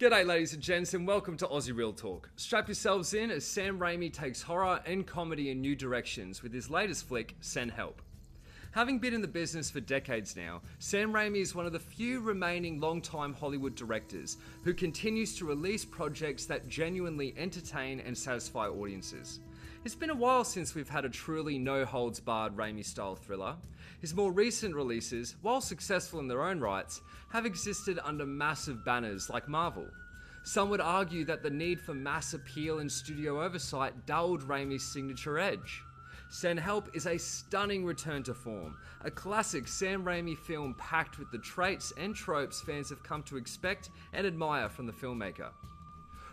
G'day ladies and gents and welcome to Aussie Real Talk. Strap yourselves in as Sam Raimi takes horror and comedy in new directions with his latest flick, Send Help. Having been in the business for decades now, Sam Raimi is one of the few remaining long-time Hollywood directors who continues to release projects that genuinely entertain and satisfy audiences. It's been a while since we've had a truly no-holds-barred Raimi-style thriller. His more recent releases, while successful in their own rights, have existed under massive banners like Marvel. Some would argue that the need for mass appeal and studio oversight dulled Raimi's signature edge. Send Help is a stunning return to form, a classic Sam Raimi film packed with the traits and tropes fans have come to expect and admire from the filmmaker.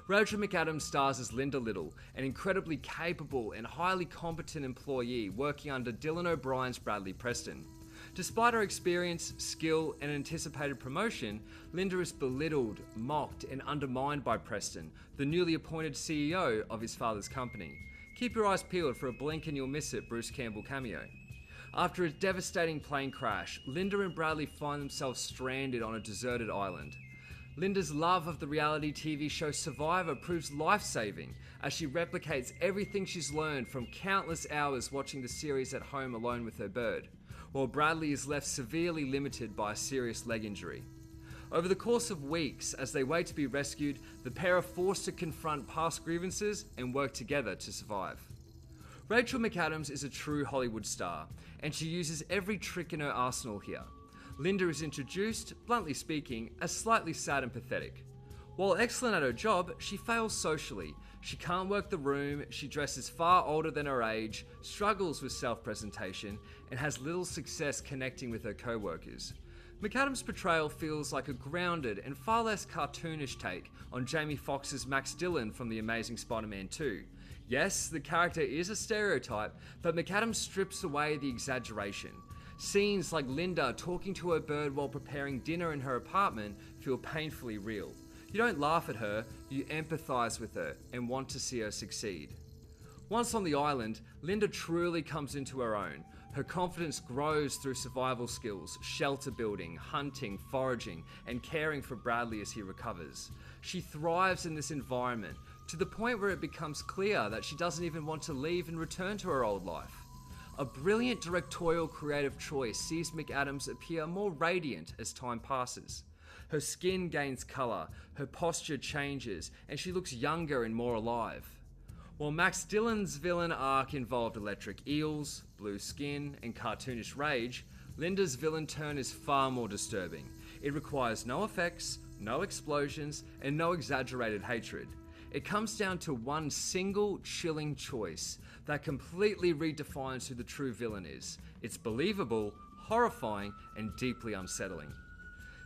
Rachel McAdams stars as Linda Little, an incredibly capable and highly competent employee working under Dylan O'Brien's Bradley Preston. Despite her experience, skill, and anticipated promotion, Linda is belittled, mocked, and undermined by Preston, the newly appointed CEO of his father's company. Keep your eyes peeled for a blink and you'll miss it Bruce Campbell cameo. After a devastating plane crash, Linda and Bradley find themselves stranded on a deserted island. Linda's love of the reality TV show Survivor proves life-saving as she replicates everything she's learned from countless hours watching the series at home alone with her bird, while Bradley is left severely limited by a serious leg injury. Over the course of weeks, as they wait to be rescued, the pair are forced to confront past grievances and work together to survive. Rachel McAdams is a true Hollywood star, and she uses every trick in her arsenal here. Linda is introduced, bluntly speaking, as slightly sad and pathetic. While excellent at her job, she fails socially. She can't work the room, she dresses far older than her age, struggles with self-presentation, and has little success connecting with her co-workers. McAdams' portrayal feels like a grounded and far less cartoonish take on Jamie Foxx's Max Dillon from The Amazing Spider-Man 2. Yes, the character is a stereotype, but McAdams strips away the exaggeration. Scenes like Linda talking to her bird while preparing dinner in her apartment feel painfully real. You don't laugh at her, you empathize with her and want to see her succeed. Once on the island, Linda truly comes into her own. Her confidence grows through survival skills, shelter building, hunting, foraging, and caring for Bradley as he recovers. She thrives in this environment to the point where it becomes clear that she doesn't even want to leave and return to her old life. A brilliant directorial creative choice sees McAdams appear more radiant as time passes. Her skin gains colour, her posture changes, and she looks younger and more alive. While Max Dillon's villain arc involved electric eels, blue skin, and cartoonish rage, Linda's villain turn is far more disturbing. It requires no effects, no explosions, and no exaggerated hatred. It comes down to one single chilling choice that completely redefines who the true villain is. It's believable, horrifying, and deeply unsettling.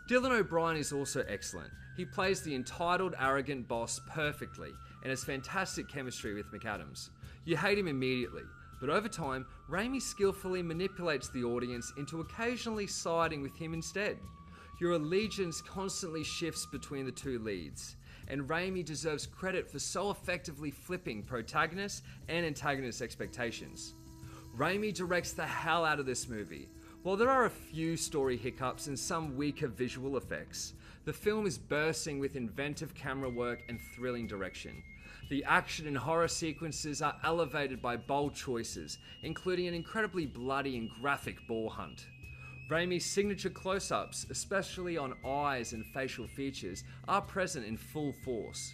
Dylan O'Brien is also excellent. He plays the entitled, arrogant boss perfectly and has fantastic chemistry with McAdams. You hate him immediately, but over time, Raimi skillfully manipulates the audience into occasionally siding with him instead. Your allegiance constantly shifts between the two leads, and Raimi deserves credit for so effectively flipping protagonist and antagonist expectations. Raimi directs the hell out of this movie. While there are a few story hiccups and some weaker visual effects, the film is bursting with inventive camera work and thrilling direction. The action and horror sequences are elevated by bold choices, including an incredibly bloody and graphic boar hunt. Raimi's signature close-ups, especially on eyes and facial features, are present in full force.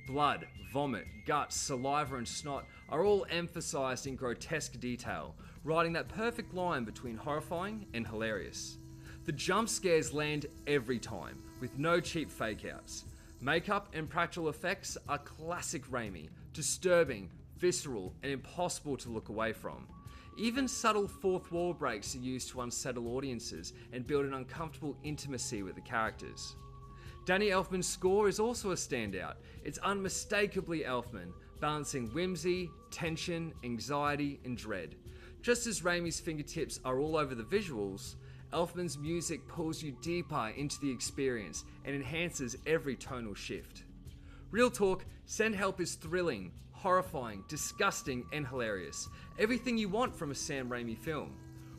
Blood, vomit, guts, saliva and snot are all emphasized in grotesque detail, riding that perfect line between horrifying and hilarious. The jump scares land every time, with no cheap fake-outs. Makeup and practical effects are classic Raimi, disturbing, visceral, and impossible to look away from. Even subtle fourth wall breaks are used to unsettle audiences and build an uncomfortable intimacy with the characters. Danny Elfman's score is also a standout. It's unmistakably Elfman, balancing whimsy, tension, anxiety, and dread. Just as Raimi's fingertips are all over the visuals, Elfman's music pulls you deeper into the experience and enhances every tonal shift. Real talk, Send Help is thrilling, horrifying, disgusting, and hilarious. Everything you want from a Sam Raimi film.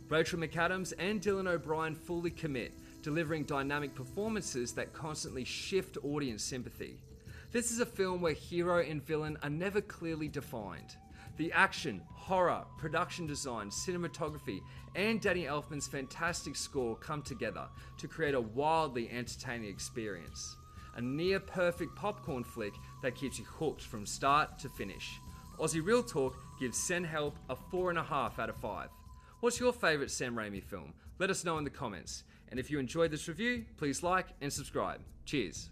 Rachel McAdams and Dylan O'Brien fully commit, delivering dynamic performances that constantly shift audience sympathy. This is a film where hero and villain are never clearly defined. The action, horror, production design, cinematography, and Danny Elfman's fantastic score come together to create a wildly entertaining experience. A near-perfect popcorn flick that keeps you hooked from start to finish. Aussie Real Talk gives Send Help a 4.5 out of 5. What's your favourite Sam Raimi film? Let us know in the comments. And if you enjoyed this review, please like and subscribe. Cheers.